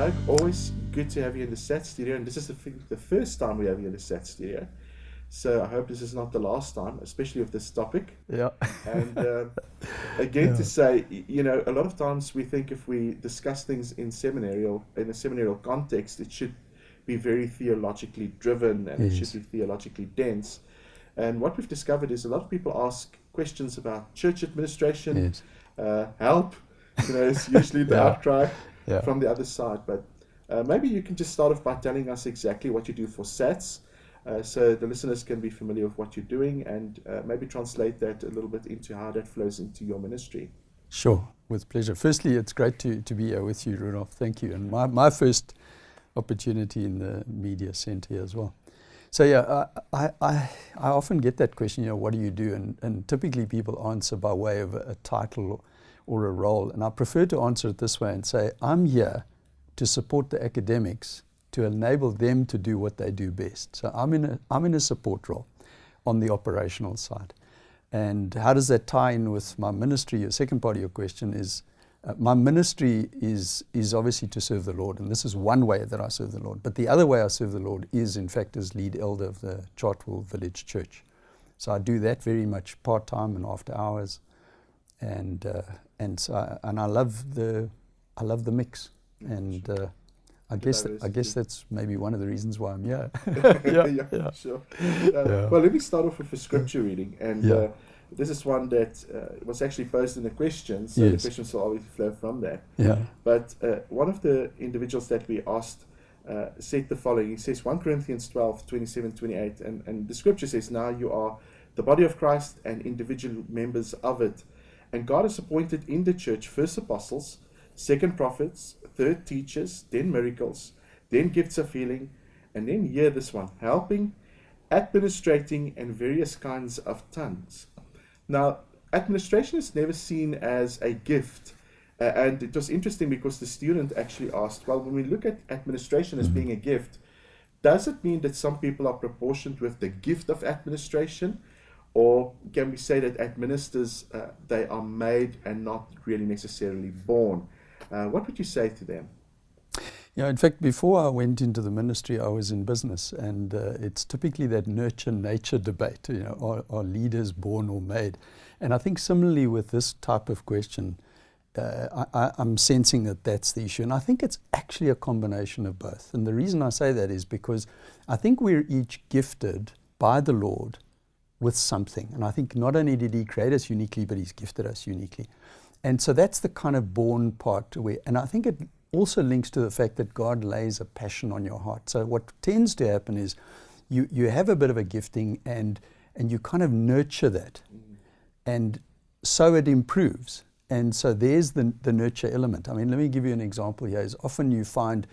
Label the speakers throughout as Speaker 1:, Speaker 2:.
Speaker 1: Doug, always good to have you in the SAT studio, and this is the first time we have you in the SAT studio. So I hope this is not the last time, especially with this topic.
Speaker 2: Yeah.
Speaker 1: And again,
Speaker 2: Yeah.
Speaker 1: to say, a lot of times we think if we discuss things in a seminarial context, it should be very theologically driven and it should
Speaker 2: Yes.
Speaker 1: be theologically dense. And what we've discovered is a lot of people ask questions about church administration,
Speaker 2: Yes.
Speaker 1: help. It's usually the
Speaker 2: Yeah.
Speaker 1: outcry
Speaker 2: Yeah.
Speaker 1: from the other side. But maybe you can just start off by telling us exactly what you do for SATs, so the listeners can be familiar with what you're doing, and maybe translate that a little bit into how that flows into your ministry.
Speaker 2: Sure, with pleasure. Firstly, it's great to be here with you, Rudolph. Thank you. And my first opportunity in the media centre here as well. So yeah, I often get that question, what do you do? And typically people answer by way of a title or a role. And I prefer to answer it this way and say, I'm here to support the academics to enable them to do what they do best. So I'm in a support role on the operational side. And how does that tie in with my ministry? The second part of your question is, my ministry is obviously to serve the Lord, and this is one way that I serve the Lord. But the other way I serve the Lord is, in fact, as lead elder of the Chartwell Village Church. So I do that very much part-time and after hours, and I love the mix, and I guess that's maybe one of the reasons why I'm here.
Speaker 1: Yeah, sure. Well, let me start off with a scripture reading, and this is one that was actually posed in the questions, so the questions will always flow from that.
Speaker 2: Yeah.
Speaker 1: But one of the individuals that we asked said the following. He says, 1 Corinthians 12, 27, 28, and the scripture says, now you are the body of Christ and individual members of it. And God has appointed in the church first apostles, second prophets, third teachers, then miracles, then gifts of healing, and then hear this one, helping, administrating, and various kinds of tongues. Now, administration is never seen as a gift. And it was interesting because the student actually asked, well, when we look at administration as being a gift, does it mean that some people are proportioned with the gift of administration? Or can we say that administrators, they are made and not really necessarily born? What would you say to them?
Speaker 2: Yeah, in fact, before I went into the ministry, I was in business, and it's typically that nurture-nature debate, are leaders born or made? And I think similarly with this type of question, I'm sensing that that's the issue. And I think it's actually a combination of both. And the reason I say that is because I think we're each gifted by the Lord with something. And I think not only did He create us uniquely, but He's gifted us uniquely. And so that's the kind of born part. And I think it also links to the fact that God lays a passion on your heart. So what tends to happen is you have a bit of a gifting and you kind of nurture that. And so it improves. And so there's the nurture element. I mean, let me give you an example here. Is often you find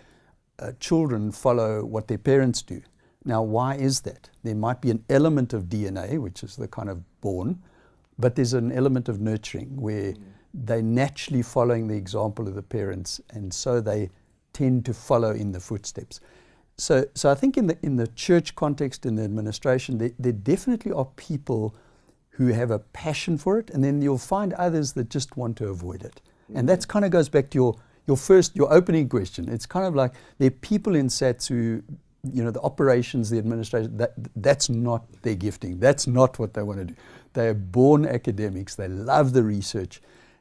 Speaker 2: children follow what their parents do. Now, why is that? There might be an element of DNA, which is the kind of born, but there's an element of nurturing where they're naturally following the example of the parents, and so they tend to follow in the footsteps. So I think in the church context, in the administration, there definitely are people who have a passion for it, and then you'll find others that just want to avoid it. And that kind of goes back to your opening question. It's kind of like there are people in SATs who, the operations, the administration, that's not their gifting. That's not what they want to do. They are born academics. They love the research.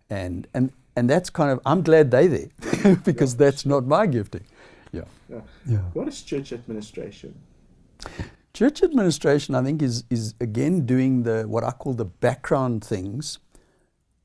Speaker 2: And that's kind of, I'm glad they're there because that's not my gifting. Yeah.
Speaker 1: What is church administration?
Speaker 2: Church administration, I think, is again doing what I call the background things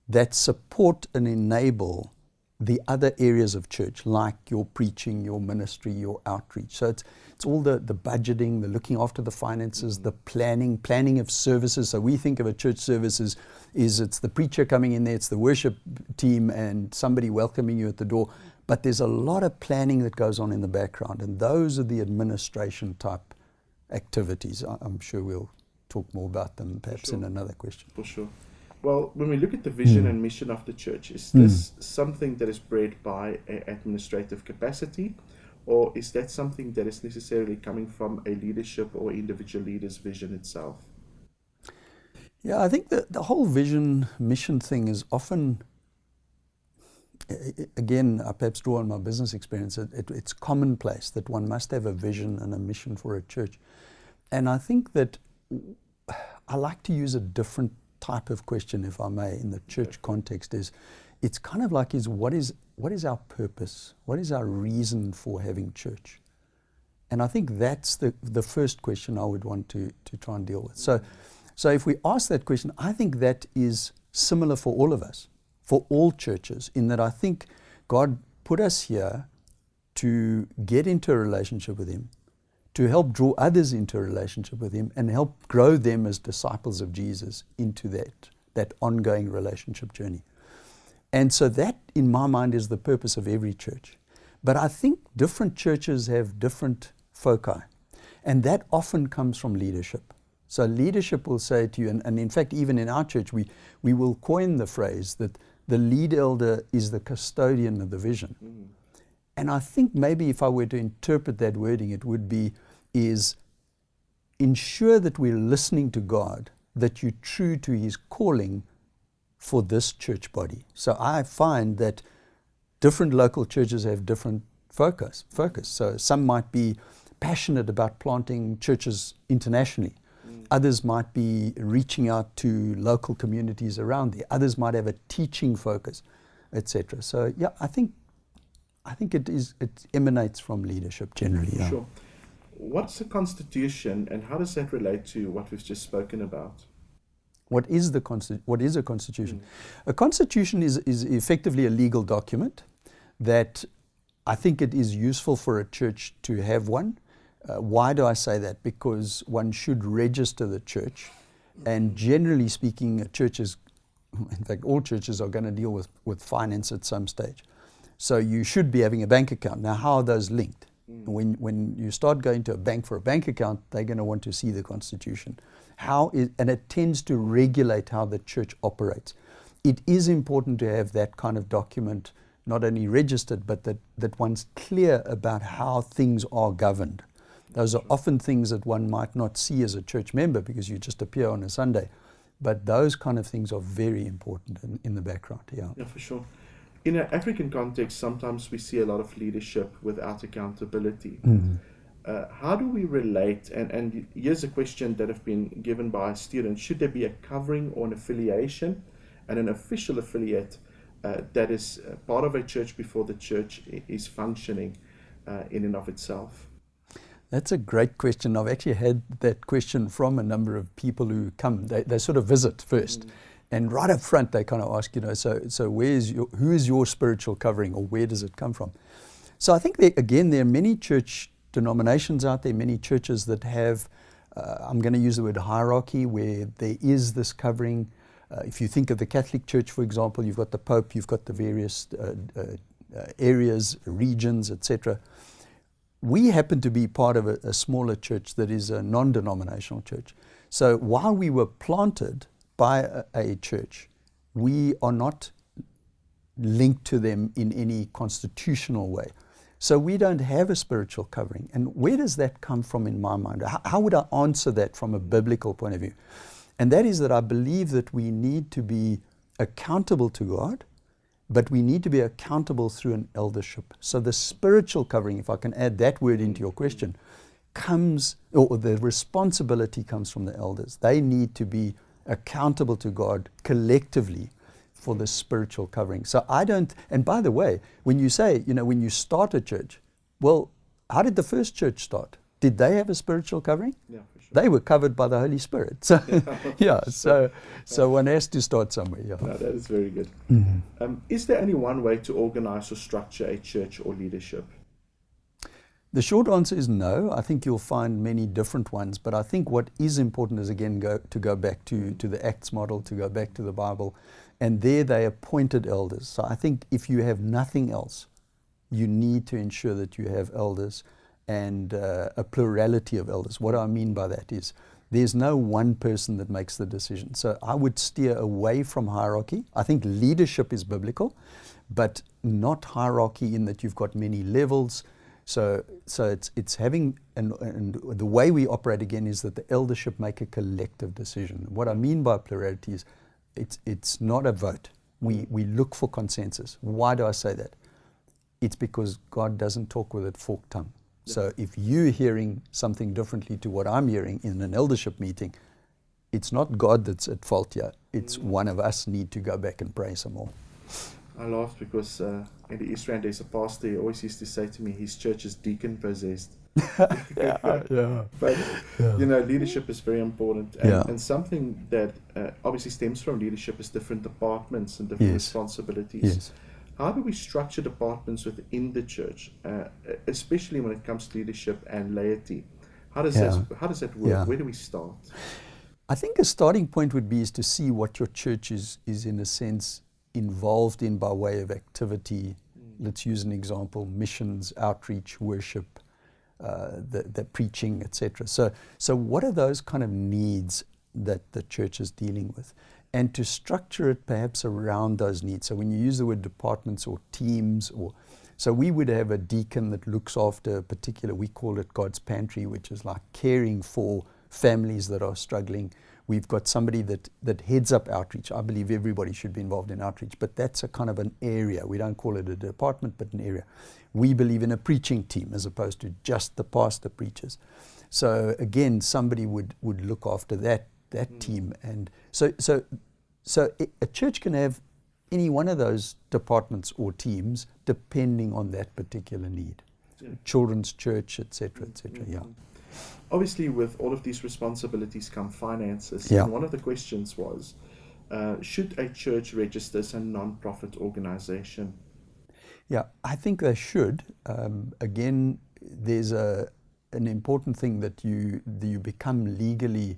Speaker 2: that support and enable the other areas of church, like your preaching, your ministry, your outreach. So it's all the budgeting, the looking after the finances, the planning of services. So we think of a church service as it's the preacher coming in there, it's the worship team and somebody welcoming you at the door. But there's a lot of planning that goes on in the background, and those are the administration type activities. I'm sure we'll talk more about them perhaps in another question.
Speaker 1: For sure. Well, when we look at the vision and mission of the church, is this something that is bred by an administrative capacity, or is that something that is necessarily coming from a leadership or individual leader's vision itself?
Speaker 2: Yeah, I think the whole vision mission thing is often, again, I perhaps draw on my business experience, it's commonplace that one must have a vision and a mission for a church. And I think that I like to use a different type of question, if I may, in the church context. It's kind of like what is our purpose? What is our reason for having church? And I think that's the first question I would want to try and deal with. So if we ask that question, I think that is similar for all of us, for all churches, in that I think God put us here to get into a relationship with Him, to help draw others into a relationship with Him, and help grow them as disciples of Jesus into that ongoing relationship journey. And so that, in my mind, is the purpose of every church. But I think different churches have different foci, and that often comes from leadership. So leadership will say to you, and in fact, even in our church, we will coin the phrase that the lead elder is the custodian of the vision. Mm. And I think maybe if I were to interpret that wording, it would be, is ensure that we're listening to God, that you're true to His calling for this church body. So I find that different local churches have different focus. So some might be passionate about planting churches internationally. Others might be reaching out to local communities around there. Others might have a teaching focus, etc. So yeah, I think it emanates from leadership generally. Yeah.
Speaker 1: Sure. What's a constitution, and how does that relate to what we've just spoken about?
Speaker 2: What is a constitution? A constitution is effectively a legal document that I think it is useful for a church to have one. Why do I say that? Because one should register the church, and generally speaking, churches, in fact all churches, are going to deal with finance at some stage. So you should be having a bank account. Now, how are those linked? When you start going to a bank for a bank account, they're going to want to see the constitution. And it tends to regulate how the church operates. It is important to have that kind of document, not only registered, but that one's clear about how things are governed. Those are often things that one might not see as a church member because you just appear on a Sunday. But those kind of things are very important in the background. Yeah,
Speaker 1: for sure. In an African context, sometimes we see a lot of leadership without accountability. Mm-hmm. How do we relate? And here's a question that have been given by students. Should there be a covering or an affiliation and an official affiliate that is part of a church before the church is functioning in and of itself?
Speaker 2: That's a great question. I've actually had that question from a number of people who come. They sort of visit first. Mm. And right up front, they kind of ask, so who is your spiritual covering, or where does it come from? So I think, there are many church denominations out there, many churches that have, I'm going to use the word hierarchy, where there is this covering. If you think of the Catholic Church, for example, you've got the Pope, you've got the various areas, regions, etc. We happen to be part of a smaller church that is a non-denominational church. So while we were planted by a church, we are not linked to them in any constitutional way. So we don't have a spiritual covering. And where does that come from in my mind? How would I answer that from a biblical point of view? And that is that I believe that we need to be accountable to God, but we need to be accountable through an eldership. So the spiritual covering, if I can add that word into your question, or the responsibility comes from the elders. They need to be accountable to God collectively for the spiritual covering. So and by the way, when you say, when you start a church, well, how did the first church start? Did they have a spiritual covering? Yeah, for sure. They were covered by the Holy Spirit. So, so one has to start somewhere. Yeah.
Speaker 1: No, that is very good. Mm-hmm. Is there only one way to organize or structure a church or leadership?
Speaker 2: The short answer is no. I think you'll find many different ones, but I think what is important is, again, to go back to the Acts model, to go back to the Bible, and there they appointed elders. So I think if you have nothing else, you need to ensure that you have elders and a plurality of elders. What I mean by that is there's no one person that makes the decision. So I would steer away from hierarchy. I think leadership is biblical, but not hierarchy in that you've got many levels. So it's having, and the way we operate again is that the eldership make a collective decision. What I mean by plurality is it's not a vote. We look for consensus. Why do I say that? It's because God doesn't talk with a forked tongue. Yeah. So if you're hearing something differently to what I'm hearing in an eldership meeting, it's not God that's at fault here. It's one of us need to go back and pray some more.
Speaker 1: I laughed because in the East Rand there's a pastor, he always used to say to me, his church is deacon possessed.
Speaker 2: Yeah.
Speaker 1: But, leadership is very important. And something that obviously stems from leadership is different departments and different responsibilities.
Speaker 2: Yes.
Speaker 1: How do we structure departments within the church, especially when it comes to leadership and laity? How does that work?
Speaker 2: Yeah.
Speaker 1: Where do we start?
Speaker 2: I think a starting point would be is to see what your church is in a sense involved in by way of activity. Let's use an example: missions, outreach, worship, the preaching, etc. So what are those kind of needs that the church is dealing with? And to structure it perhaps around those needs. So when you use the word departments or teams, so we would have a deacon that looks after a particular, we call it God's pantry, which is like caring for families that are struggling. We've got somebody that heads up outreach. I believe everybody should be involved in outreach, but that's a kind of an area. We don't call it a department, but an area. We believe in a preaching team as opposed to just the pastor preachers. So again, somebody would look after that team. And so a church can have any one of those departments or teams depending on that particular need. So children's church, etc., etc. Yeah.
Speaker 1: Obviously, with all of these responsibilities come finances.
Speaker 2: Yeah.
Speaker 1: And one of the questions was, should a church register as a non-profit organization?
Speaker 2: Yeah, I think they should. Again, there's an important thing that you become legally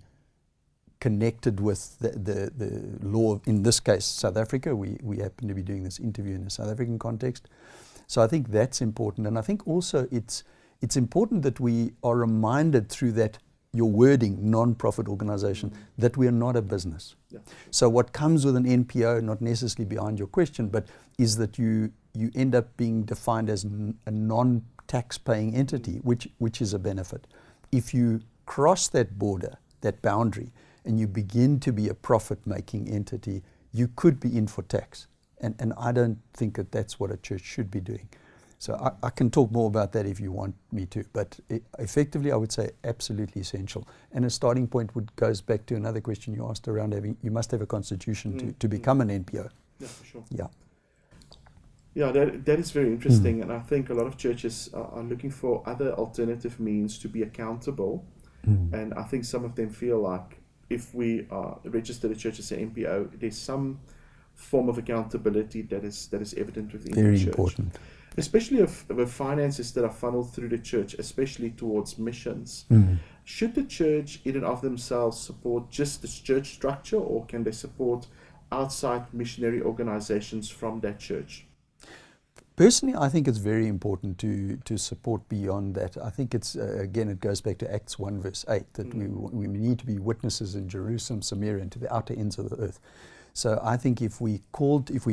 Speaker 2: connected with the law, in this case, South Africa. We happen to be doing this interview in a South African context. So I think that's important. And I think also it's important that we are reminded through that, your wording, non-profit organization, that we are not a business. Yeah. So what comes with an NPO, not necessarily behind your question, but is that you end up being defined as a non-tax-paying entity, which is a benefit. If you cross that border, that boundary, and you begin to be a profit-making entity, you could be in for tax. And I don't think that that's what a church should be doing. So I can talk more about that if you want me to, but effectively I would say absolutely essential. And a starting point goes back to another question you asked around you must have a constitution to become an NPO.
Speaker 1: Yeah, for sure.
Speaker 2: Yeah.
Speaker 1: Yeah, that is very interesting, and I think a lot of churches are looking for other alternative means to be accountable, and I think some of them feel like if we are registered a church as an NPO, there's some form of accountability that is evident within the church.
Speaker 2: Very important.
Speaker 1: Especially if finances that are funneled through the church, especially towards missions. Should the church in and of themselves support just the church structure, or can they support outside missionary organizations from that church?
Speaker 2: Personally, I think it's very important to support beyond that. I think it's, again, it goes back to Acts 1 verse 8, that we need to be witnesses in Jerusalem, Samaria, and to the outer ends of the earth. So I think if we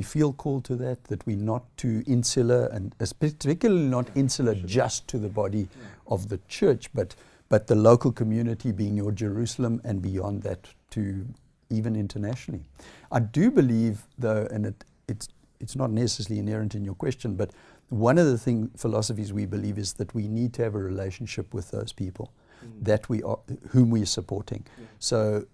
Speaker 2: feel called to that we're not too insular, and particularly not insular just to the body of the church, but the local community being your Jerusalem, and beyond that to even internationally. I do believe, though, and it's not necessarily inherent in your question, but one of the philosophies we believe is that we need to have a relationship with those people whom we are supporting. So,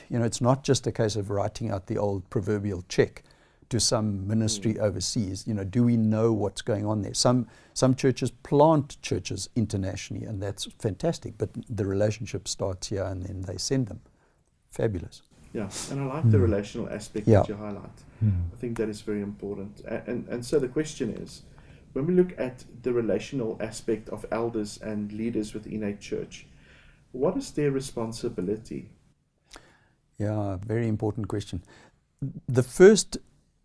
Speaker 2: it's not just a case of writing out the old proverbial check to some ministry overseas. Do we know what's going on there? Some churches plant churches internationally, and that's fantastic, but the relationship starts here and then they send them. Fabulous.
Speaker 1: Yeah, and I like the relational aspect that you highlight. I think that is very important. And so the question is, when we look at the relational aspect of elders and leaders within a church, what is their responsibility?
Speaker 2: Yeah, very important question. The first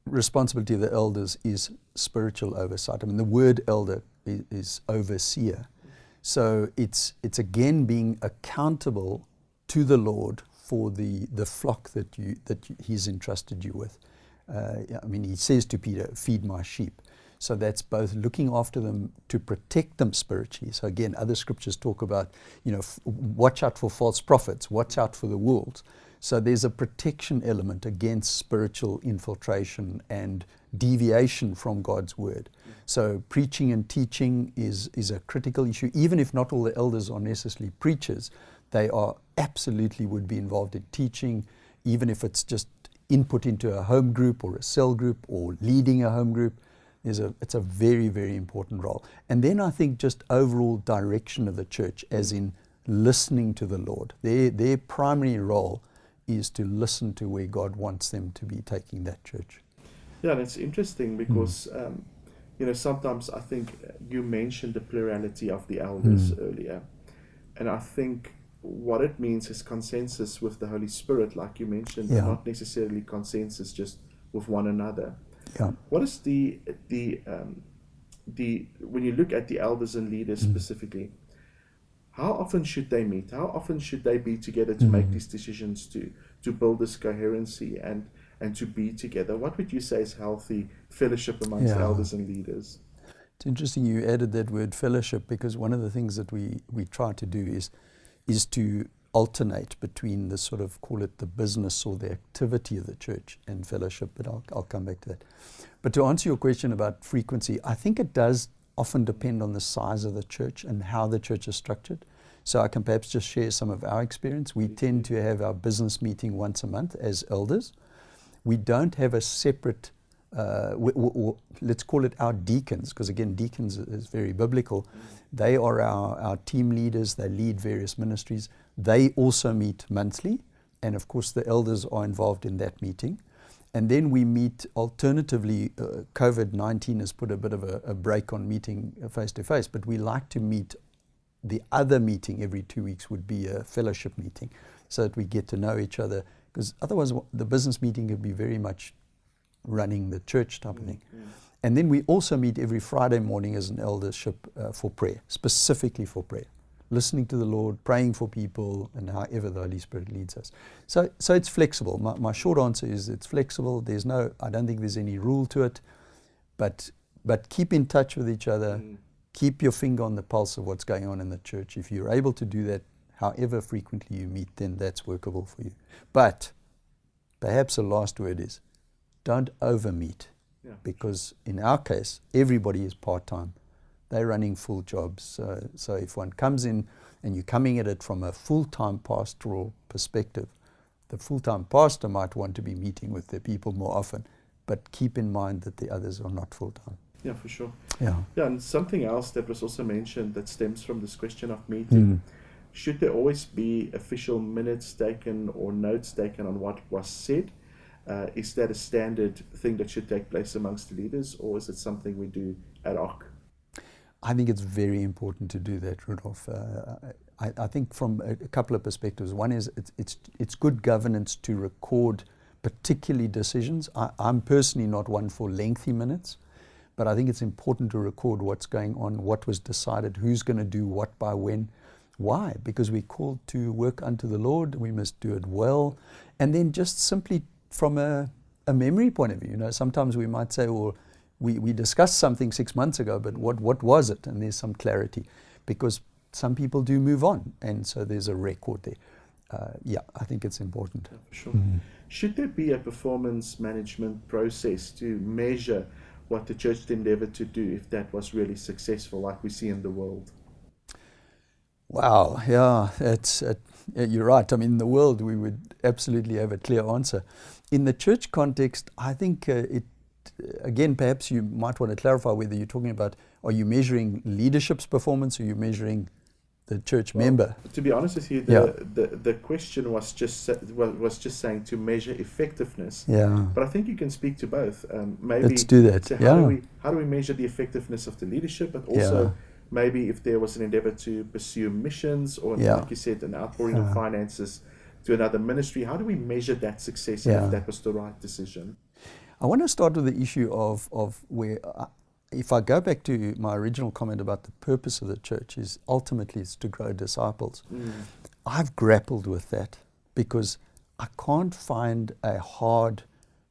Speaker 2: responsibility of the elders is spiritual oversight. I mean, the word elder is overseer. So it's again being accountable to the Lord for the flock that He's entrusted you with. He says to Peter, "Feed my sheep." So that's both looking after them to protect them spiritually. So again, other scriptures talk about, watch out for false prophets, watch out for the wolves. So there's a protection element against spiritual infiltration and deviation from God's word. So preaching and teaching is a critical issue. Even if not all the elders are necessarily preachers, they are absolutely would be involved in teaching, even if it's just input into a home group or a cell group or leading a home group. It's a very, very important role. And then I think just overall direction of the church, as in listening to the Lord. Their primary role is to listen to where God wants them to be taking that church.
Speaker 1: Yeah, and it's interesting because, sometimes I think you mentioned the plurality of the elders earlier. And I think what it means is consensus with the Holy Spirit, like you mentioned, and not necessarily consensus just with one another.
Speaker 2: Yeah.
Speaker 1: What is the when you look at the elders and leaders specifically, how often should they meet? How often should they be together to make these decisions, to build this coherency and to be together? What would you say is healthy fellowship amongst elders and leaders?
Speaker 2: It's interesting you added that word fellowship, because one of the things that we try to do is to alternate between the sort of, call it the business or the activity of the church and fellowship, but I'll come back to that. But to answer your question about frequency, I think it does often depend on the size of the church and how the church is structured. So I can perhaps just share some of our experience. We tend to have our business meeting once a month as elders. We don't have a separate, let's call it our deacons, because again, deacons is very biblical. They are our team leaders. They lead various ministries. They also meet monthly, and of course the elders are involved in that meeting. And then we meet alternatively. COVID-19 has put a bit of a break on meeting face-to-face, but we like to meet. The other meeting every 2 weeks would be a fellowship meeting, so that we get to know each other, because otherwise the business meeting could be very much running the church type of thing. And then we also meet every Friday morning as an eldership for prayer, specifically for prayer, listening to the Lord, praying for people, and however the Holy Spirit leads us. So it's flexible. My short answer is it's flexible. I don't think there's any rule to it, but keep in touch with each other. Keep your finger on the pulse of what's going on in the church. If you're able to do that, however frequently you meet, then that's workable for you. But perhaps the last word is, don't over-meet, because in our case, everybody is part-time. They're running full jobs. So if one comes in and you're coming at it from a full-time pastoral perspective, the full-time pastor might want to be meeting with their people more often, but keep in mind that the others are not full-time.
Speaker 1: Yeah, for sure.
Speaker 2: Yeah,
Speaker 1: and something else that was also mentioned that stems from this question of meeting. Should there always be official minutes taken or notes taken on what was said? Is that a standard thing that should take place amongst the leaders, or is it something we do ad hoc?
Speaker 2: I think it's very important to do that, Rudolph. I think from a couple of perspectives. One is it's good governance to record particularly decisions. I'm personally not one for lengthy minutes, but I think it's important to record what's going on, what was decided, who's going to do what by when. Why? Because we're called to work unto the Lord. We must do it well. And then just simply from a memory point of view, sometimes we might say, well, we discussed something 6 months ago, but what was it? And there's some clarity, because some people do move on, and so there's a record there. I think it's important.
Speaker 1: Yeah, for sure. Should there be a performance management process to measure what the church endeavored to do if that was really successful, like we see in the world?
Speaker 2: Wow, yeah, you're right. I mean, in the world, we would absolutely have a clear answer. In the church context, I think again, perhaps you might want to clarify whether you're talking about, are you measuring leadership's performance, or are you measuring the church member?
Speaker 1: To be honest with you, the question was just saying to measure effectiveness.
Speaker 2: Yeah.
Speaker 1: But I think you can speak to both. Maybe
Speaker 2: let's do that.
Speaker 1: How do we measure the effectiveness of the leadership, but also maybe if there was an endeavor to pursue missions, or like you said, an outpouring of finances to another ministry, how do we measure that success if that was the right decision?
Speaker 2: I want to start with the issue of where, if I go back to my original comment about the purpose of the church is ultimately it's to grow disciples. I've grappled with that because I can't find a hard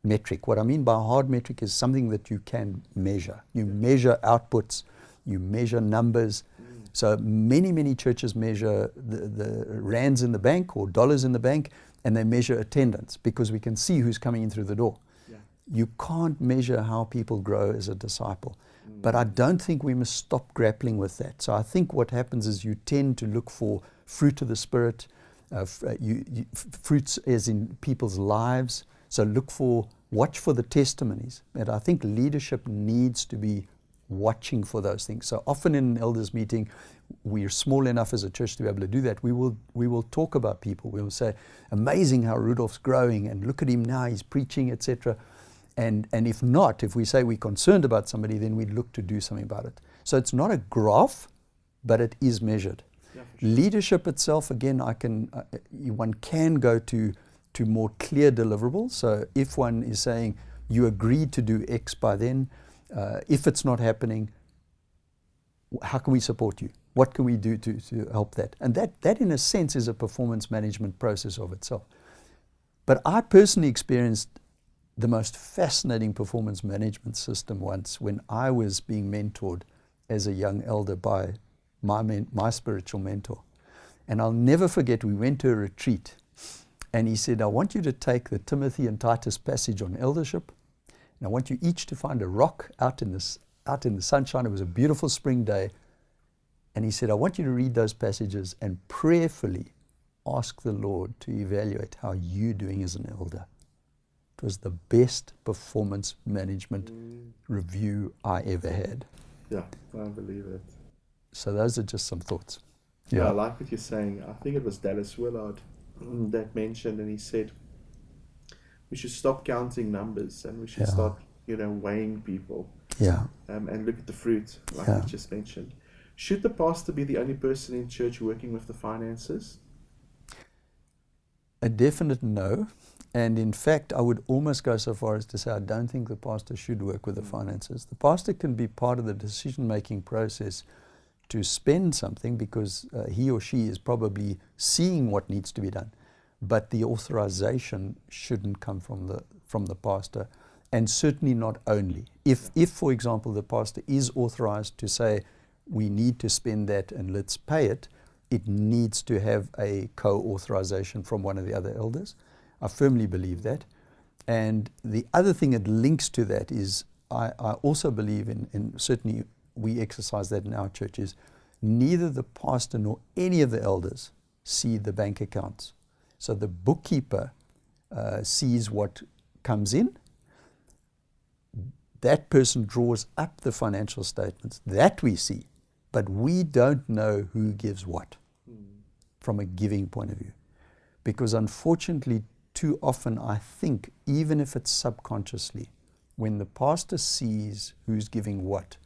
Speaker 2: metric. What I mean by hard metric is something that you can measure. You measure outputs, you measure numbers. So many churches measure the rands in the bank or dollars in the bank, and they measure attendance because we can see who's coming in through the door.
Speaker 1: Yeah.
Speaker 2: You can't measure how people grow as a disciple. But I don't think we must stop grappling with that. So I think what happens is you tend to look for fruit of the Spirit, fruits as in people's lives. So watch for the testimonies. And I think leadership needs to be watching for those things. So often in an elders meeting, we're small enough as a church to be able to do that. We will talk about people. We will say, amazing how Rudolph's growing, and look at him now, he's preaching, etc. And if not, if we say we're concerned about somebody, then we'd look to do something about it. So it's not a graph, but it is measured. Yeah, sure. Leadership itself, again, one can go to more clear deliverables. So if one is saying, you agreed to do X by then, if it's not happening, how can we support you? What can we do to help that? And that in a sense is a performance management process of itself. But I personally experienced the most fascinating performance management system once when I was being mentored as a young elder by my spiritual mentor. And I'll never forget, we went to a retreat, and he said, I want you to take the Timothy and Titus passage on eldership, and I want you each to find a rock out in the sunshine. It was a beautiful spring day. And he said, I want you to read those passages and prayerfully ask the Lord to evaluate how you're doing as an elder. It was the best performance management review I ever had.
Speaker 1: Yeah, I believe it.
Speaker 2: So those are just some thoughts.
Speaker 1: Yeah, I like what you're saying. I think it was Dallas Willard that mentioned, and he said, we should stop counting numbers and we should start, weighing people.
Speaker 2: Yeah.
Speaker 1: And look at the fruit, like you just mentioned. Should the pastor be the only person in church working with the finances?
Speaker 2: A definite no. And in fact, I would almost go so far as to say I don't think the pastor should work with the finances. The pastor can be part of the decision-making process to spend something because he or she is probably seeing what needs to be done. But the authorization shouldn't come from the pastor, and certainly not only. If, for example, the pastor is authorized to say, we need to spend that and let's pay it, it needs to have a co-authorization from one of the other elders. I firmly believe that. And the other thing that links to that is I also believe in, certainly we exercise that in our church, is neither the pastor nor any of the elders see the bank accounts. So the bookkeeper sees what comes in. That person draws up the financial statements. That we see. But we don't know who gives what from a giving point of view. Because unfortunately, too often I think, even if it's subconsciously, when the pastor sees who's giving what,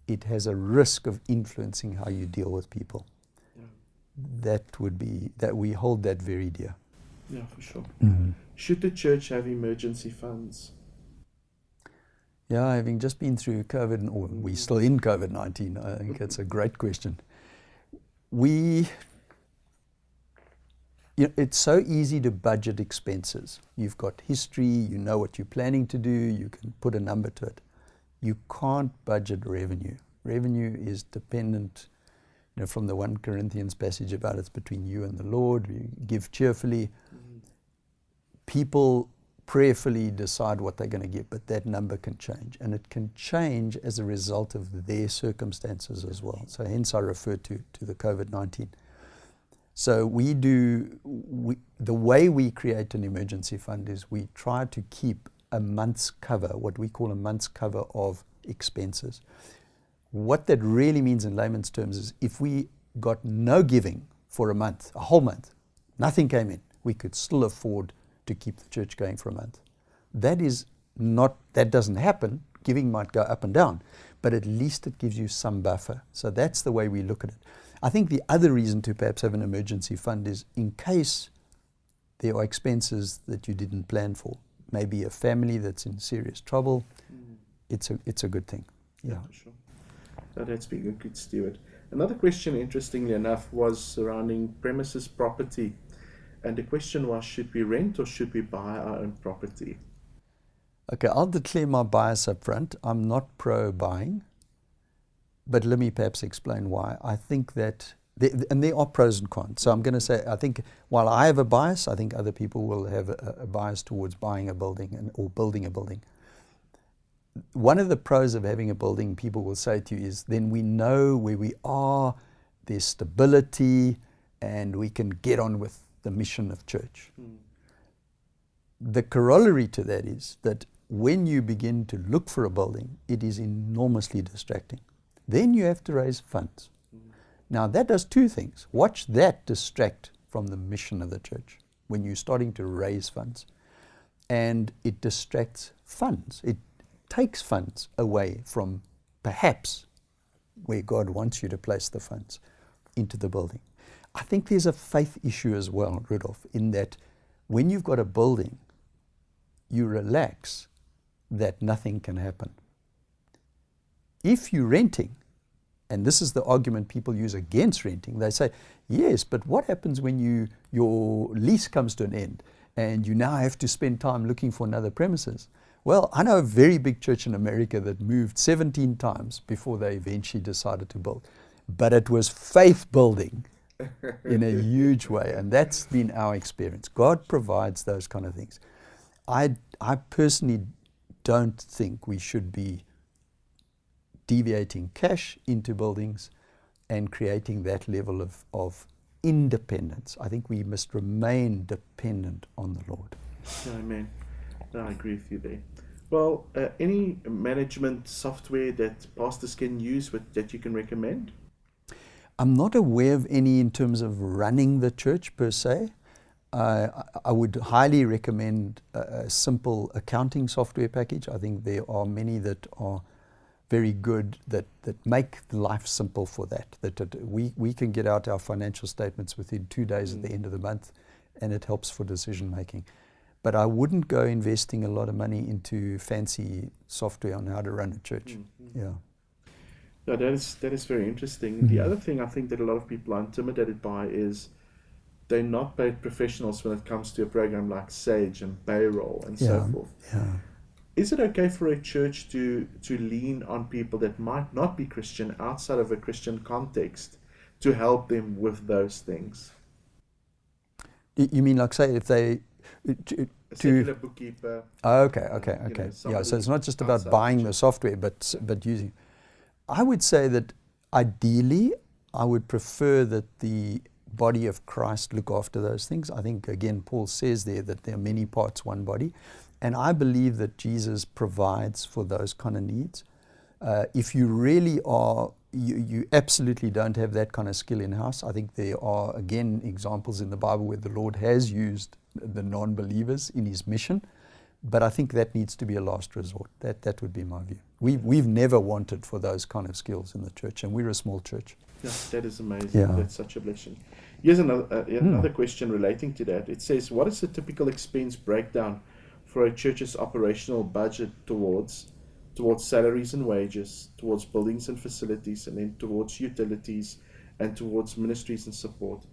Speaker 2: it has a risk of influencing how you deal with people. Yeah. That we hold that very dear.
Speaker 1: Yeah, for sure.
Speaker 2: Mm-hmm.
Speaker 1: Should the church have emergency funds?
Speaker 2: Yeah, having just been through COVID, or we're still in COVID-19, I think that's a great question. It's so easy to budget expenses. You've got history, you know what you're planning to do, you can put a number to it. You can't budget revenue. Revenue is dependent, from the 1 Corinthians passage about it's between you and the Lord. You give cheerfully. Mm-hmm. People prayerfully decide what they're going to give, but that number can change. And it can change as a result of their circumstances as well. So hence I refer to the COVID-19. So the way we create an emergency fund is we try to keep a month's cover, what we call a month's cover of expenses. What that really means in layman's terms is if we got no giving for a month, a whole month, nothing came in, we could still afford to keep the church going for a month. That doesn't happen. Giving might go up and down, but at least it gives you some buffer. So that's the way we look at it. I think the other reason to perhaps have an emergency fund is in case there are expenses that you didn't plan for. Maybe a family that's in serious trouble. It's a good thing.
Speaker 1: Yeah, for sure. So that's being a good steward. Another question, interestingly enough, was surrounding premises property. And the question was, should we rent or should we buy our own property?
Speaker 2: Okay, I'll declare my bias up front. I'm not pro-buying, but let me perhaps explain why. I think that And there are pros and cons. So I'm going to say, I think while I have a bias, I think other people will have a bias towards buying a building or building a building. One of the pros of having a building, people will say to you, is then we know where we are, there's stability, and we can get on with the mission of church. The corollary to that is that when you begin to look for a building, it is enormously distracting. Then you have to raise funds. Now that does two things. Watch that distract from the mission of the church when you're starting to raise funds. And it distracts funds. It takes funds away from perhaps where God wants you to place the funds into the building. I think there's a faith issue as well, Rudolph, in that when you've got a building, you relax that nothing can happen. If you're renting, and this is the argument people use against renting, they say, yes, but what happens when your lease comes to an end and you now have to spend time looking for another premises? Well, I know a very big church in America that moved 17 times before they eventually decided to build. But it was faith building in a huge way, and that's been our experience. God provides those kind of things. I personally don't think we should be deviating cash into buildings and creating that level of independence. I think we must remain dependent on the Lord.
Speaker 1: Amen. No, I agree with you there. Well, any management software that pastors can use that you can recommend?
Speaker 2: I'm not aware of any in terms of running the church per se. I would highly recommend a simple accounting software package. I think there are many that are very good that make life simple for that. We can get out our financial statements within 2 days at the end of the month, and it helps for decision making. But I wouldn't go investing a lot of money into fancy software on how to run a church. Yeah.
Speaker 1: No, that is very interesting. The other thing I think that a lot of people are intimidated by is they're not paid professionals when it comes to a program like Sage and payroll and so forth.
Speaker 2: Yeah.
Speaker 1: Is it okay for a church to lean on people that might not be Christian outside of a Christian context to help them with those things?
Speaker 2: You mean like say if they...
Speaker 1: A secular bookkeeper.
Speaker 2: Okay. Yeah, so it's not just about buying the software, but using... I would say that ideally, I would prefer that the body of Christ look after those things. I think, again, Paul says there that there are many parts, one body. And I believe that Jesus provides for those kind of needs. If you really are, you absolutely don't have that kind of skill in-house. I think there are, again, examples in the Bible where the Lord has used the non-believers in his mission. But I think that needs to be a last resort. That would be my view. We've never wanted for those kind of skills in the church, and we're a small church.
Speaker 1: Yeah, that is amazing. Yeah. That's such a blessing. Here's another question relating to that. It says, what is the typical expense breakdown for a church's operational budget towards salaries and wages, towards buildings and facilities, and then towards utilities, and towards ministries and support?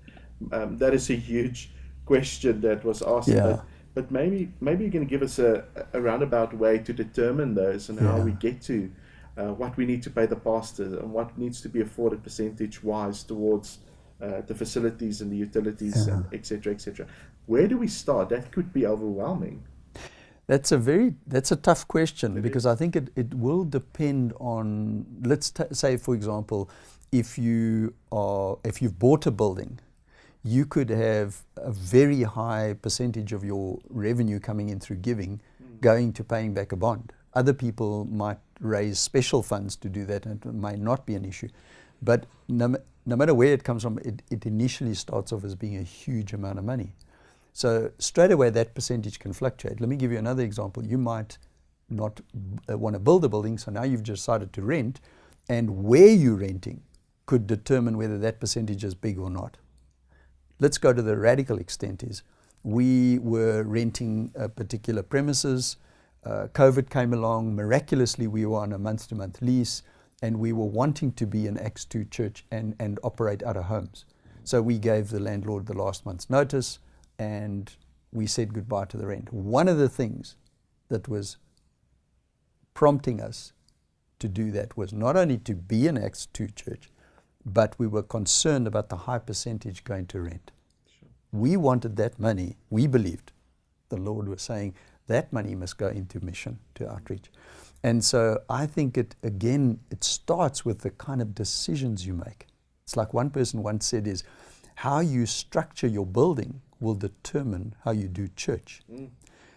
Speaker 1: That is a huge question that was asked.
Speaker 2: Yeah.
Speaker 1: But maybe you can give us a roundabout way to determine those and how we get to what we need to pay the pastors and what needs to be afforded percentage-wise towards the facilities and the utilities, and et cetera, et cetera. Where do we start? That could be overwhelming.
Speaker 2: That's a tough question because I think it will depend on, let's say, for example, if you've bought a building, you could have a very high percentage of your revenue coming in through giving going to paying back a bond. Other people might raise special funds to do that, and it might not be an issue. But no matter where it comes from, it initially starts off as being a huge amount of money. So straight away that percentage can fluctuate. Let me give you another example. You might not want to build a building, so now you've decided to rent, and where you're renting could determine whether that percentage is big or not. Let's go to the radical extent is we were renting a particular premises. COVID came along. Miraculously, we were on a month-to-month lease, and we were wanting to be an Acts 2 church and operate out of homes. So we gave the landlord the last month's notice, and we said goodbye to the rent. One of the things that was prompting us to do that was not only to be an Acts 2 church, but we were concerned about the high percentage going to rent. We wanted that money, we believed, the Lord was saying, that money must go into mission, to outreach. And so I think it starts with the kind of decisions you make. It's like one person once said is, how you structure your building will determine how you do church.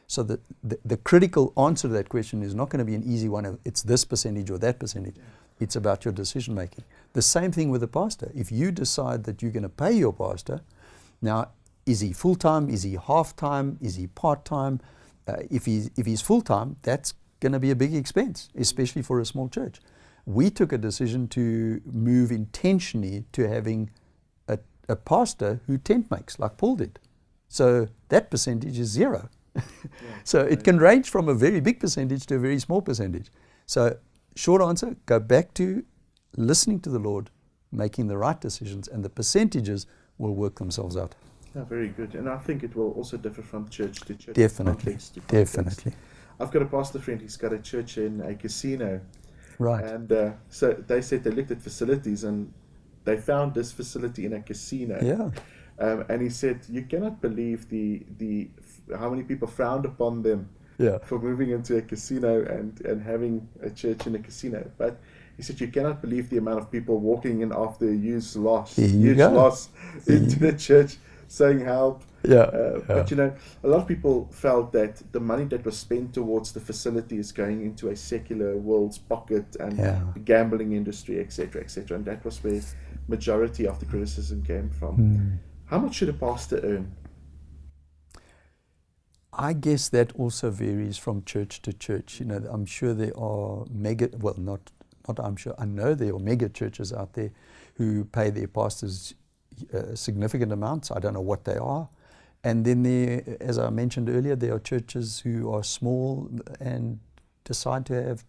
Speaker 2: So the critical answer to that question is not going to be an easy one of it's this percentage or that percentage. It's about your decision making. The same thing with the pastor. If you decide that you're going to pay your pastor, now, is he full-time? Is he half-time? Is he part-time? If he's full-time, that's going to be a big expense, especially for a small church. We took a decision to move intentionally to having a pastor who tent makes, like Paul did. So that percentage is 0. So it can range from a very big percentage to a very small percentage. So short answer, go back to listening to the Lord, making the right decisions, and the percentages will work themselves out.
Speaker 1: Yeah, very good. And I think it will also differ from church to church.
Speaker 2: Definitely,
Speaker 1: Context to context.
Speaker 2: definitely.
Speaker 1: I've got a pastor friend, he's got a church in a casino.
Speaker 2: Right.
Speaker 1: And so they said they looked at facilities and they found this facility in a casino.
Speaker 2: Yeah.
Speaker 1: And he said, you cannot believe the how many people frowned upon them for moving into a casino and having a church in a casino. But he said, you cannot believe the amount of people walking in after a huge loss into the church saying help. But you know, a lot of people felt that the money that was spent towards the facility is going into a secular world's pocket and the gambling industry, etc., etc. And that was where majority of the criticism came from. How much should a pastor earn?
Speaker 2: I guess that also varies from church to church. You know, I'm sure there are I know there are mega churches out there who pay their pastors significant amounts. I don't know what they are. And then there, as I mentioned earlier, there are churches who are small and decide to have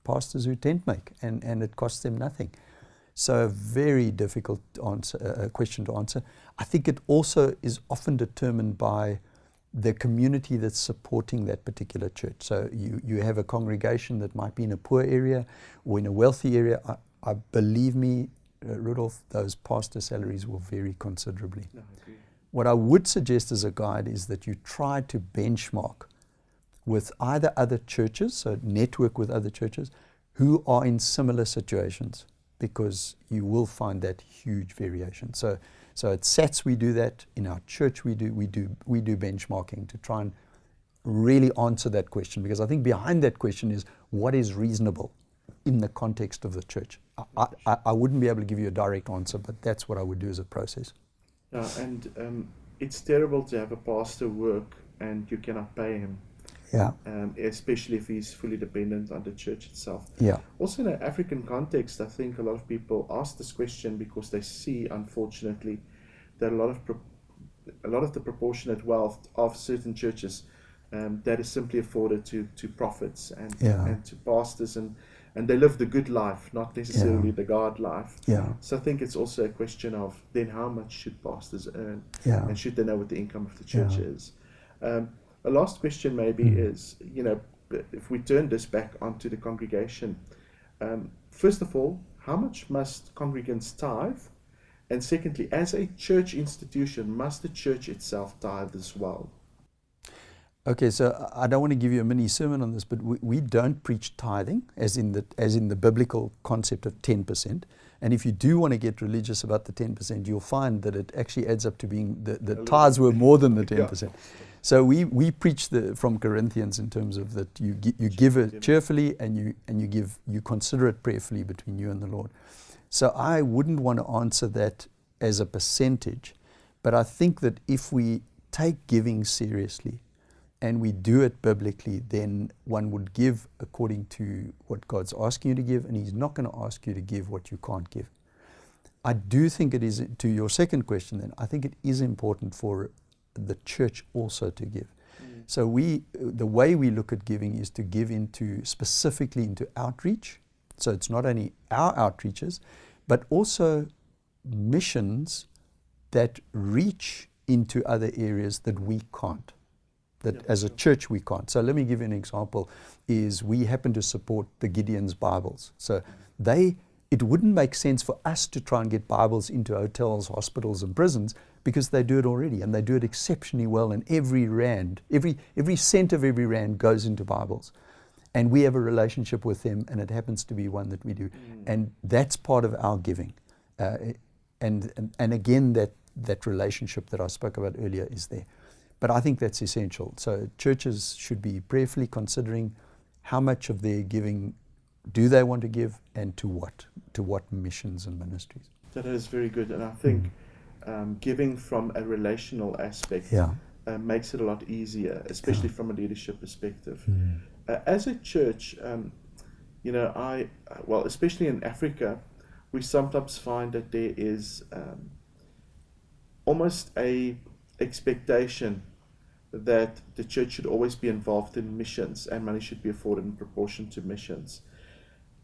Speaker 2: pastors who tent make, and it costs them nothing. So a very difficult question to answer. I think it also is often determined by the community that's supporting that particular church. So you have a congregation that might be in a poor area or in a wealthy area. I believe me, Rudolph, those pastor salaries will vary considerably.
Speaker 1: No, I agree.
Speaker 2: What I would suggest as a guide is that you try to benchmark with either other churches, so network with other churches, who are in similar situations, because you will find that huge variation. So at SATS we do that, in our church we do benchmarking to try and really answer that question, because I think behind that question is what is reasonable in the context of the church. I wouldn't be able to give you a direct answer, but that's what I would do as a process.
Speaker 1: Yeah, and it's terrible to have a pastor work and you cannot pay him.
Speaker 2: Yeah.
Speaker 1: Especially if he's fully dependent on the church itself.
Speaker 2: Yeah.
Speaker 1: Also in an African context, I think a lot of people ask this question because they see, unfortunately, that a lot of the proportionate wealth of certain churches that is simply afforded to prophets and to pastors, and they live the good life, not necessarily the God life.
Speaker 2: Yeah.
Speaker 1: So I think it's also a question of then how much should pastors earn, and should they know what the income of the church is. A last question maybe is, you know, if we turn this back onto the congregation, first of all, how much must congregants tithe? And secondly, as a church institution, must the church itself tithe as well?
Speaker 2: Okay, so I don't want to give you a mini sermon on this, but we don't preach tithing as in the biblical concept of 10%. And if you do want to get religious about the 10%, you'll find that it actually adds up to being the tithes were more than the 10%. Yeah. So we preach from Corinthians in terms of that you give it cheerfully and you consider it prayerfully between you and the Lord. So I wouldn't want to answer that as a percentage, but I think that if we take giving seriously and we do it biblically, then one would give according to what God's asking you to give, and He's not going to ask you to give what you can't give. I do think it is, to your second question then, I think it is important for the church also to give. So the way we look at giving is to give specifically into outreach. So it's not only our outreaches, but also missions that reach into other areas that we can't. As a church we can't. So let me give you an example, is we happen to support the Gideon's Bibles. So they it wouldn't make sense for us to try and get Bibles into hotels, hospitals, and prisons, because they do it already, and they do it exceptionally well. And every rand, every cent of every rand goes into Bibles. And we have a relationship with them, and it happens to be one that we do. And that's part of our giving. And again, that relationship that I spoke about earlier is there. But I think that's essential. So churches should be prayerfully considering how much of their giving do they want to give, and to what missions and ministries.
Speaker 1: That is very good. And I think giving from a relational aspect makes it a lot easier, especially from a leadership perspective. As a church, especially in Africa, we sometimes find that there is almost a expectation that the church should always be involved in missions, and money should be afforded in proportion to missions.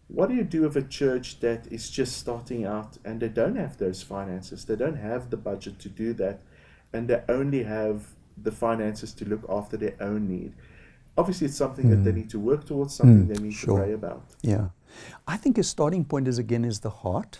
Speaker 1: What do you do with a church that is just starting out and they don't have those finances, they don't have the budget to do that, and they only have the finances to look after their own need? Obviously, it's something that they need to work towards, something they need to pray about.
Speaker 2: Yeah. I think a starting point is the heart.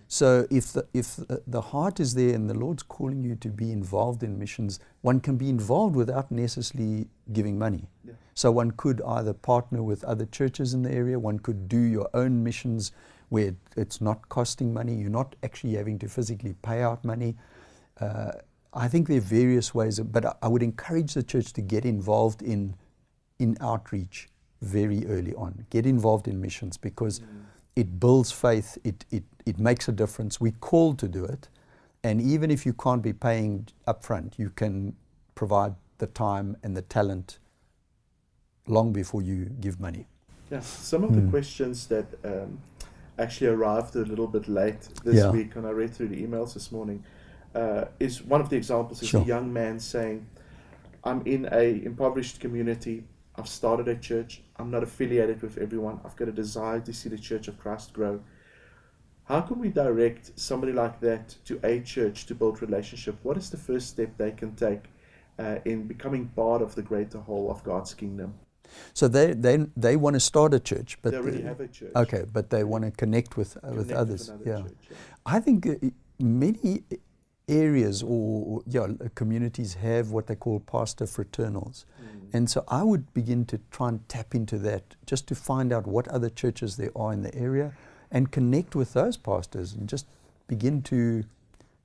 Speaker 2: So if the heart is there and the Lord's calling you to be involved in missions, one can be involved without necessarily giving money. Yeah. So one could either partner with other churches in the area, one could do your own missions where it's not costing money, you're not actually having to physically pay out money. I think there are various ways, but I would encourage the church to get involved in outreach very early on. Get involved in missions, because it builds faith, it makes a difference. We're called to do it, and even if you can't be paying up front, you can provide the time and the talent long before you give money.
Speaker 1: Yeah, some of the questions that actually arrived a little bit late this week, and I read through the emails this morning, is one of the examples is a young man saying, I'm in a impoverished community, I've started a church, I'm not affiliated with everyone, I've got a desire to see the Church of Christ grow. How can we direct somebody like that to a church to build relationship? What is the first step they can take in becoming part of the greater whole of God's kingdom?
Speaker 2: So they want to start a church, but
Speaker 1: they already have a church.
Speaker 2: Okay, but they want to connect with others.
Speaker 1: Church,
Speaker 2: I think many areas or communities have what they call pastor fraternals. And so I would begin to try and tap into that, just to find out what other churches there are in the area and connect with those pastors and just begin to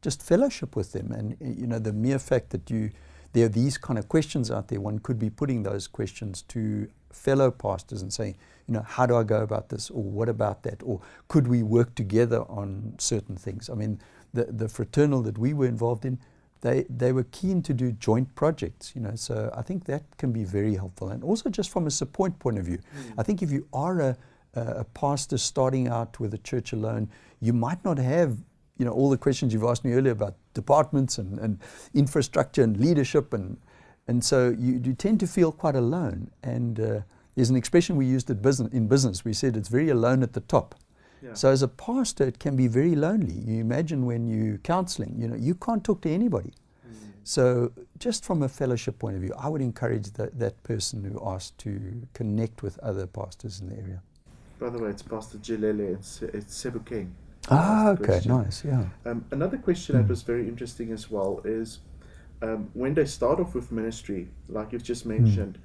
Speaker 2: just fellowship with them. And the mere fact that there are these kind of questions out there, one could be putting those questions to fellow pastors and saying, how do I go about this, or what about that, or could we work together on certain things? I mean, the fraternal that we were involved in, they were keen to do joint projects, so I think that can be very helpful. And also just from a support point of view, I think if you are a pastor starting out with a church alone, you might not have all the questions you've asked me earlier about departments and infrastructure and leadership, and so you tend to feel quite alone. And there's an expression we used in business. We said it's very alone at the top. Yeah. So as a pastor, it can be very lonely. You imagine when you're counseling, you can't talk to anybody. So just from a fellowship point of view, I would encourage that person who asked to connect with other pastors in the area.
Speaker 1: By the way, it's Pastor Jilele, it's Sebukeng.
Speaker 2: Okay, nice, yeah.
Speaker 1: Another question that was very interesting as well is when they start off with ministry, like you've just mentioned,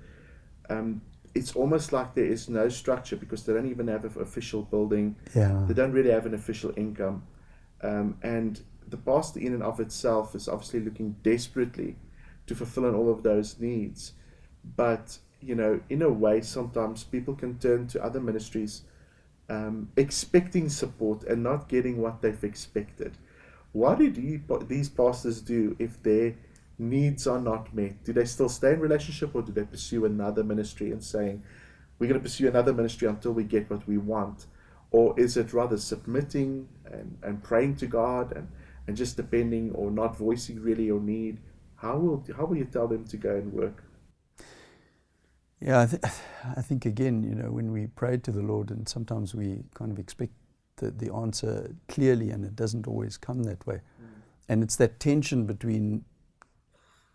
Speaker 1: it's almost like there is no structure, because they don't even have an official building. They don't really have an official income. And the pastor in and of itself is obviously looking desperately to fulfill all of those needs. But, in a way, sometimes people can turn to other ministries expecting support and not getting what they've expected. What do these pastors do if their needs are not met? Do they still stay in relationship, or do they pursue another ministry and saying, we're going to pursue another ministry until we get what we want? Or is it rather submitting and praying to God and just depending, or not voicing really your need? How will you tell them to go and work?
Speaker 2: Yeah, I think again, when we pray to the Lord, and sometimes we kind of expect the answer clearly, and it doesn't always come that way. And it's that tension between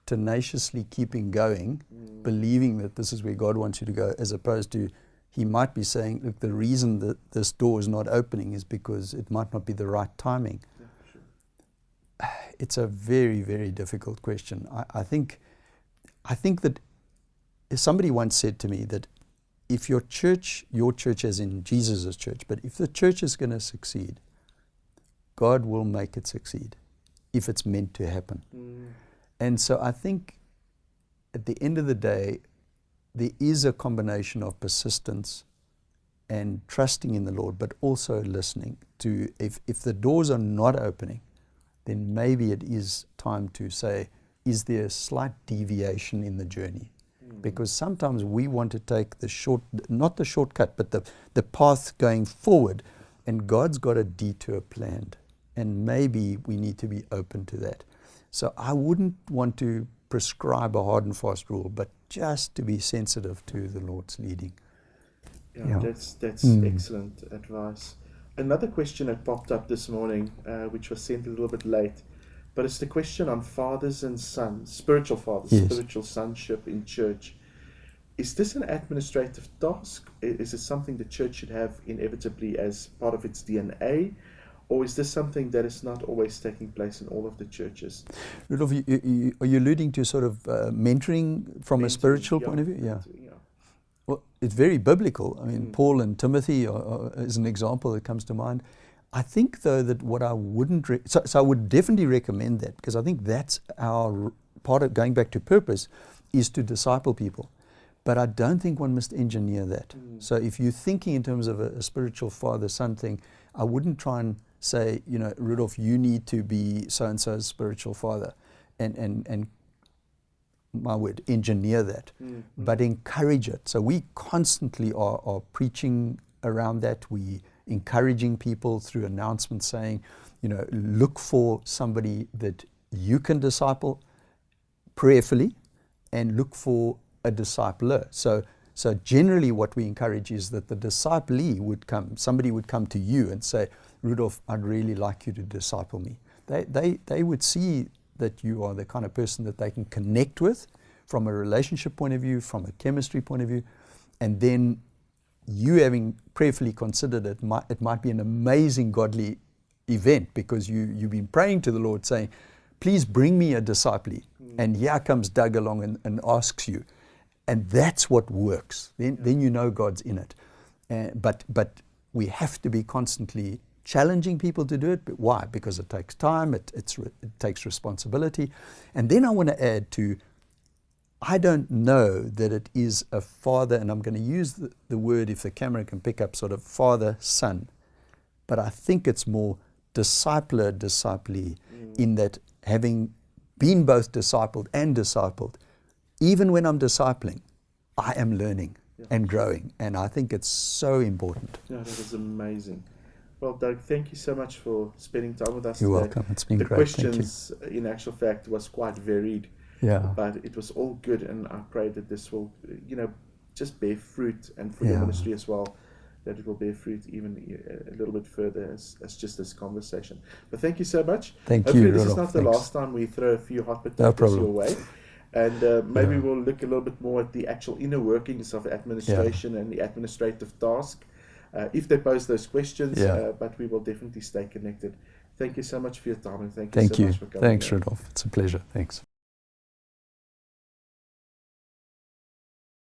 Speaker 2: tenaciously keeping going, believing that this is where God wants you to go, as opposed to he might be saying, look, the reason that this door is not opening is because it might not be the right timing.
Speaker 1: Yeah, sure.
Speaker 2: It's a very, very difficult question. I think that somebody once said to me that if your church as in Jesus' church, but if the church is going to succeed, God will make it succeed if it's meant to happen. And so I think at the end of the day, there is a combination of persistence and trusting in the Lord, but also listening to, if the doors are not opening, then maybe it is time to say, is there a slight deviation in the journey? Because sometimes we want to take not the shortcut, but the path going forward, and God's got a detour planned, and maybe we need to be open to that. So I wouldn't want to prescribe a hard and fast rule, but just to be sensitive to the Lord's leading.
Speaker 1: Yeah. That's excellent advice. Another question that popped up this morning, which was sent a little bit late, but it's the question on fathers and sons, spiritual fathers,
Speaker 2: Yes.
Speaker 1: spiritual sonship in church. Is this an administrative task? Is it something the church should have inevitably as part of its DNA? Or is this something that is not always taking place in all of the churches?
Speaker 2: Rudolph, are you alluding to sort of mentoring from a spiritual point of view? Yeah. Well, it's very biblical. I mean, Paul and Timothy is an example that comes to mind. I think, though, that what I wouldn't... So I would definitely recommend that, because I think that's our part of going back to purpose, is to disciple people. But I don't think one must engineer that. So if you're thinking in terms of a spiritual father-son thing, I wouldn't try and say, Rudolph, you need to be so-and-so's spiritual father, and my word, engineer that, but encourage it. So we constantly are preaching around that. We encouraging people through announcements saying, look for somebody that you can disciple prayerfully, and look for a discipler. So generally what we encourage is that the disciplee somebody would come to you and say, Rudolph, I'd really like you to disciple me. They would see that you are the kind of person that they can connect with from a relationship point of view, from a chemistry point of view, and then you having prayerfully considered it might be an amazing godly event, because you've been praying to the Lord saying, please bring me a disciplee. And here comes Doug along and asks you. And that's what works. Then you know God's in it. But we have to be constantly challenging people to do it. But why? Because it takes time, it takes responsibility. And then I want to add to, I don't know that it is a father, and I'm going to use the word, if the camera can pick up, sort of father-son. But I think it's more discipler, disciplee, in that having been both discipled and discipled, even when I'm discipling, I am learning and growing. And I think it's so important. Yeah,
Speaker 1: that is amazing. Well, Doug, thank you so much for spending time with us today.
Speaker 2: You're welcome. It's been great.
Speaker 1: The questions, in actual fact, was quite varied.
Speaker 2: Yeah.
Speaker 1: But it was all good, and I pray that this will, just bear fruit, and for your ministry as well, that it will bear fruit even a little bit further as just this conversation. But thank you so much. Hopefully this is not the last time we throw a few hot potatoes your way. And maybe we'll look a little bit more at the actual inner workings of administration and the administrative task, if they pose those questions. But we will definitely stay connected. Thank you so much for your time, and thank you so much for coming.
Speaker 2: Thanks, Rudolph. It's a pleasure. Thanks.